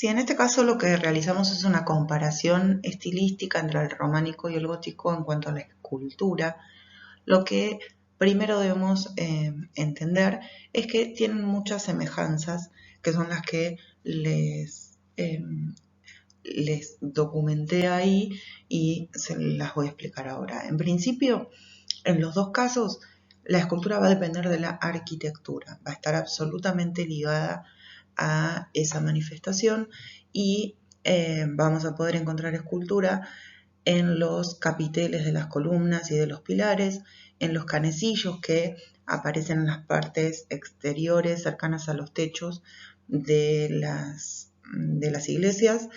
Sí, en este caso lo que realizamos es una comparación estilística entre el románico y el gótico en cuanto a la escultura. Lo que primero debemos entender es que tienen muchas semejanzas, que son las que les documenté ahí y se las voy a explicar ahora. En principio, en los dos casos, la escultura va a depender de la arquitectura, va a estar absolutamente ligada a esa manifestación y vamos a poder encontrar escultura en los capiteles de las columnas y de los pilares, en los canecillos que aparecen en las partes exteriores cercanas a los techos de las iglesias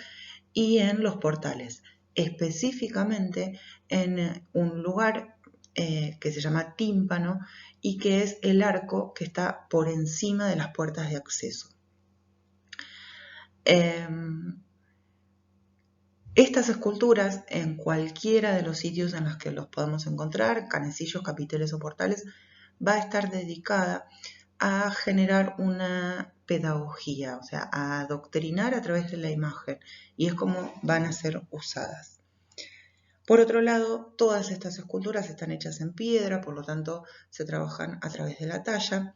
y en los portales, específicamente en un lugar que se llama tímpano y que es el arco que está por encima de las puertas de acceso. Estas esculturas, en cualquiera de los sitios en los que los podemos encontrar, canecillos, capiteles o portales, va a estar dedicada a generar una pedagogía, o sea, a adoctrinar a través de la imagen, y es como van a ser usadas. Por otro lado, todas estas esculturas están hechas en piedra, por lo tanto se trabajan a través de la talla.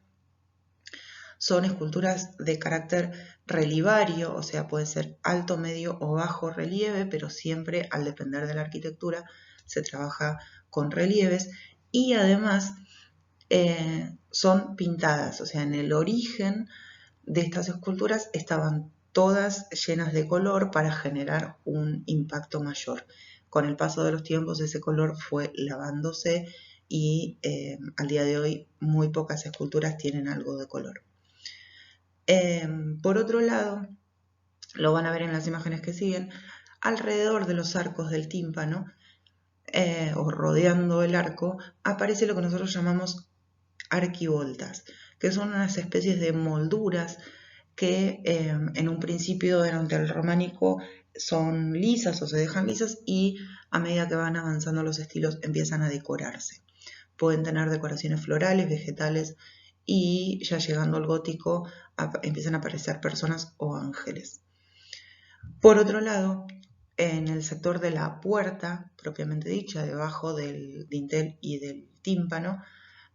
Son esculturas de carácter relivario, o sea, puede ser alto, medio o bajo relieve, pero siempre al depender de la arquitectura se trabaja con relieves y además son pintadas, o sea, en el origen de estas esculturas estaban todas llenas de color para generar un impacto mayor. Con el paso de los tiempos ese color fue lavándose y al día de hoy muy pocas esculturas tienen algo de color. Por otro lado, lo van a ver en las imágenes que siguen, alrededor de los arcos del tímpano o rodeando el arco aparece lo que nosotros llamamos arquivoltas, que son unas especies de molduras que en un principio durante el románico son lisas o se dejan lisas y a medida que van avanzando los estilos empiezan a decorarse. Pueden tener decoraciones florales, vegetales y ya llegando al gótico empiezan a aparecer personas o ángeles. Por otro lado, en el sector de la puerta, propiamente dicha, debajo del dintel y del tímpano,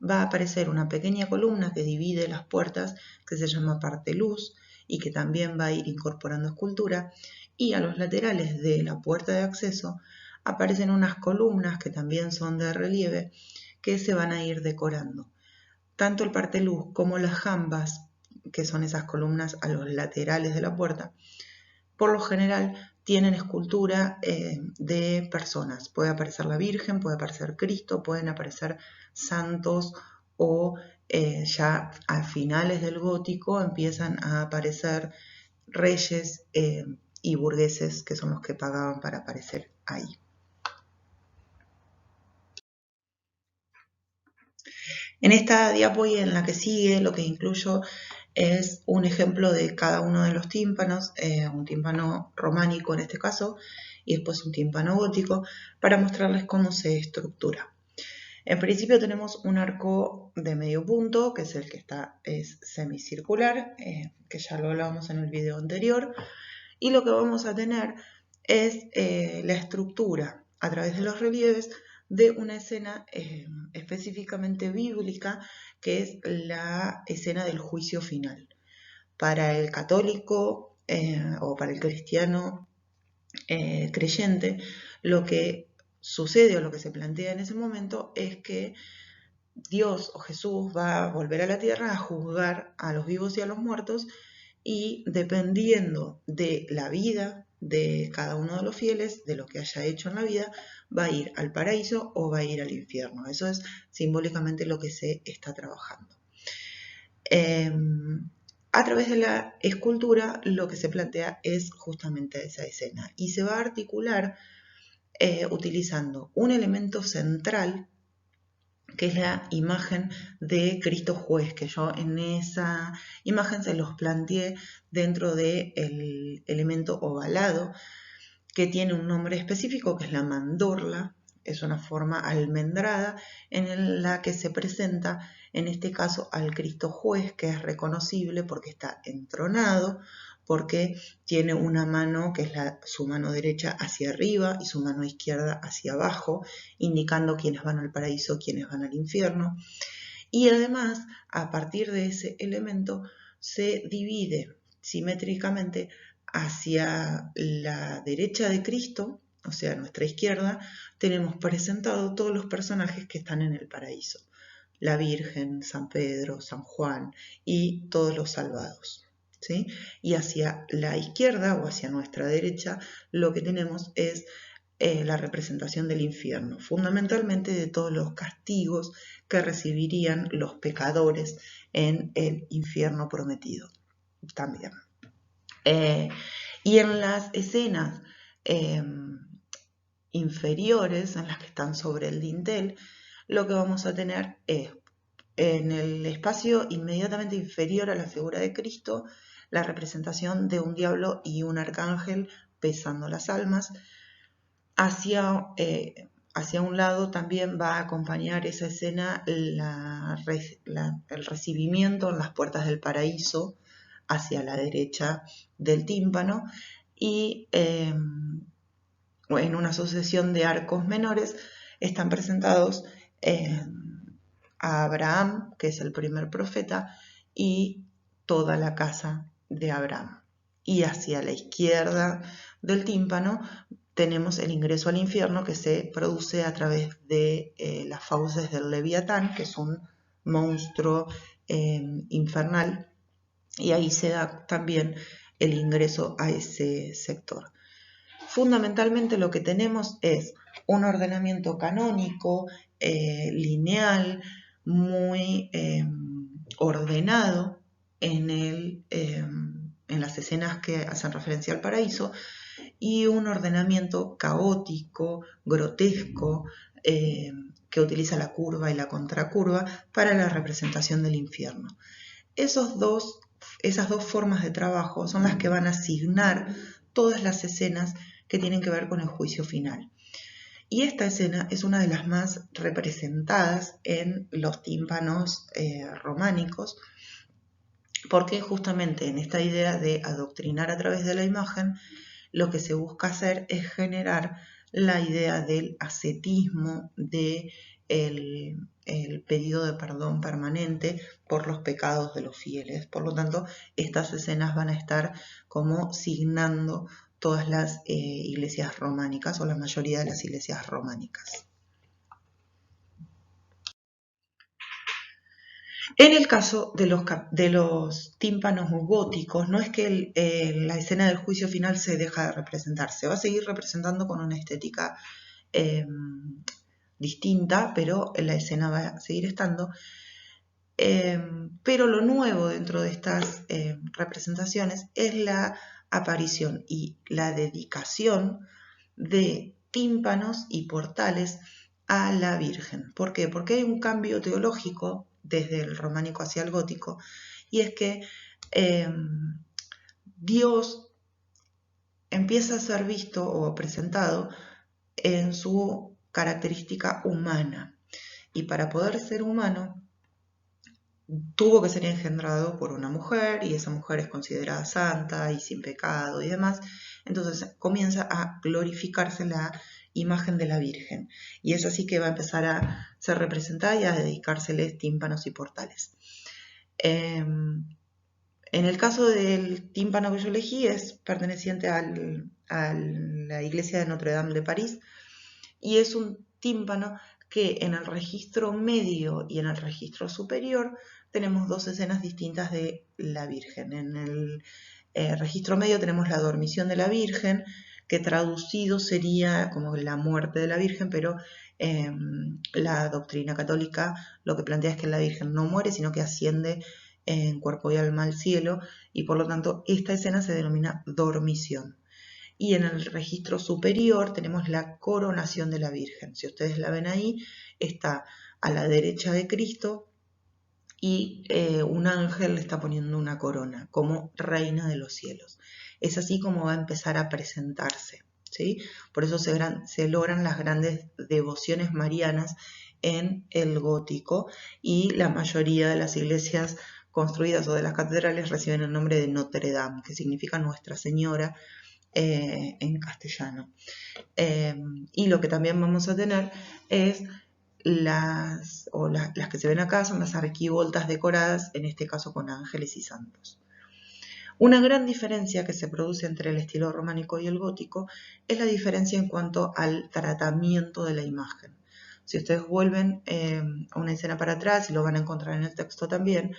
va a aparecer una pequeña columna que divide las puertas, que se llama parte luz, y que también va a ir incorporando escultura, y a los laterales de la puerta de acceso aparecen unas columnas que también son de relieve, que se van a ir decorando. Tanto el parte luz como las jambas, que son esas columnas a los laterales de la puerta, por lo general tienen escultura de personas. Puede aparecer la Virgen, puede aparecer Cristo, pueden aparecer santos o ya a finales del gótico empiezan a aparecer reyes y burgueses que son los que pagaban para aparecer ahí. En esta diapo y en la que sigue lo que incluyo es un ejemplo de cada uno de los tímpanos, un tímpano románico en este caso, y después un tímpano gótico, para mostrarles cómo se estructura. En principio tenemos un arco de medio punto, que es el que es semicircular, que ya lo hablábamos en el video anterior, y lo que vamos a tener es la estructura a través de los relieves de una escena específicamente bíblica, que es la escena del juicio final. Para el católico o para el cristiano creyente, lo que sucede o lo que se plantea en ese momento es que Dios o Jesús va a volver a la tierra a juzgar a los vivos y a los muertos, y dependiendo de la vida de cada uno de los fieles, de lo que haya hecho en la vida, va a ir al paraíso o va a ir al infierno. Eso es simbólicamente lo que se está trabajando. A través de la escultura lo que se plantea es justamente esa escena y se va a articular utilizando un elemento central, que es la imagen de Cristo Juez, que yo en esa imagen se los planteé dentro del elemento ovalado, que tiene un nombre específico, que es la mandorla. Es una forma almendrada en la que se presenta, en este caso, al Cristo Juez, que es reconocible porque está entronado porque tiene una mano que es su mano derecha hacia arriba y su mano izquierda hacia abajo, indicando quiénes van al paraíso, quiénes van al infierno. Y además, a partir de ese elemento, se divide simétricamente hacia la derecha de Cristo, o sea, a nuestra izquierda, tenemos presentados todos los personajes que están en el paraíso. La Virgen, San Pedro, San Juan y todos los salvados, ¿sí? Y hacia la izquierda o hacia nuestra derecha lo que tenemos es la representación del infierno, fundamentalmente de todos los castigos que recibirían los pecadores en el infierno prometido también. Y en las escenas inferiores, en las que están sobre el dintel, lo que vamos a tener es, en el espacio inmediatamente inferior a la figura de Cristo, la representación de un diablo y un arcángel pesando las almas. Hacia un lado también va a acompañar esa escena el recibimiento en las puertas del paraíso hacia la derecha del tímpano, y en una sucesión de arcos menores están presentados a Abraham, que es el primer profeta, y toda la casa de Abraham. Y hacia la izquierda del tímpano tenemos el ingreso al infierno, que se produce a través de las fauces del Leviatán, que es un monstruo infernal, y ahí se da también el ingreso a ese sector. Fundamentalmente lo que tenemos es un ordenamiento canónico, lineal, muy ordenado en las escenas que hacen referencia al paraíso, y un ordenamiento caótico, grotesco, que utiliza la curva y la contracurva para la representación del infierno. Esas dos formas de trabajo son las que van a asignar todas las escenas que tienen que ver con el juicio final. Y esta escena es una de las más representadas en los tímpanos románicos, porque justamente en esta idea de adoctrinar a través de la imagen, lo que se busca hacer es generar la idea del ascetismo, del pedido de perdón permanente por los pecados de los fieles. Por lo tanto, estas escenas van a estar como signando todas las iglesias románicas, o la mayoría de las iglesias románicas. En el caso de los tímpanos góticos, no es que la escena del juicio final se deja de representar, se va a seguir representando con una estética distinta, pero la escena va a seguir estando. Pero lo nuevo dentro de estas representaciones es la aparición y la dedicación de tímpanos y portales a la Virgen. ¿Por qué? Porque hay un cambio teológico desde el románico hacia el gótico, y es que Dios empieza a ser visto o presentado en su característica humana, y para poder ser humano tuvo que ser engendrado por una mujer, y esa mujer es considerada santa y sin pecado y demás. Entonces comienza a glorificarse la imagen de la Virgen, y es así que va a empezar a ser representada y a dedicárseles tímpanos y portales. En el caso del tímpano que yo elegí, es perteneciente a la iglesia de Notre Dame de París, y es un tímpano que en el registro medio y en el registro superior tenemos dos escenas distintas de la Virgen. En el registro medio tenemos la dormición de la Virgen, que traducido sería como la muerte de la Virgen, pero la doctrina católica lo que plantea es que la Virgen no muere, sino que asciende en cuerpo y alma al cielo, y por lo tanto esta escena se denomina dormición. Y en el registro superior tenemos la coronación de la Virgen. Si ustedes la ven ahí, está a la derecha de Cristo, y un ángel le está poniendo una corona como reina de los cielos. Es así como va a empezar a presentarse, ¿sí? Por eso se logran las grandes devociones marianas en el gótico, y la mayoría de las iglesias construidas o de las catedrales reciben el nombre de Notre Dame, que significa Nuestra Señora en castellano. Y lo que también vamos a tener es las que se ven acá son las arquivoltas decoradas, en este caso con ángeles y santos. Una gran diferencia que se produce entre el estilo románico y el gótico es la diferencia en cuanto al tratamiento de la imagen. Si ustedes vuelven a una escena para atrás, y lo van a encontrar en el texto también,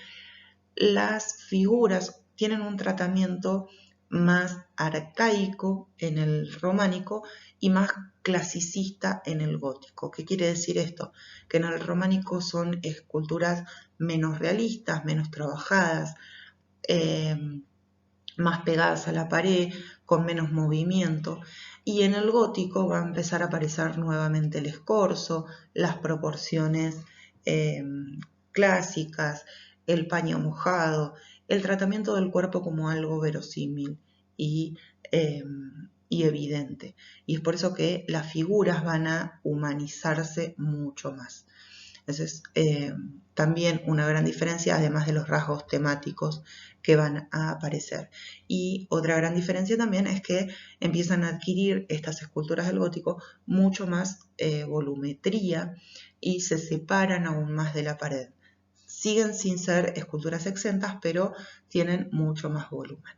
las figuras tienen un tratamiento más arcaico en el románico y más clasicista en el gótico. ¿Qué quiere decir esto? Que en el románico son esculturas menos realistas, menos trabajadas, más pegadas a la pared, con menos movimiento. Y en el gótico va a empezar a aparecer nuevamente el escorzo, las proporciones clásicas, el paño mojado, el tratamiento del cuerpo como algo verosímil y evidente. Y es por eso que las figuras van a humanizarse mucho más. Entonces, también una gran diferencia, además de los rasgos temáticos que van a aparecer. Y otra gran diferencia también es que empiezan a adquirir estas esculturas del gótico mucho más volumetría y se separan aún más de la pared. Siguen sin ser esculturas exentas, pero tienen mucho más volumen.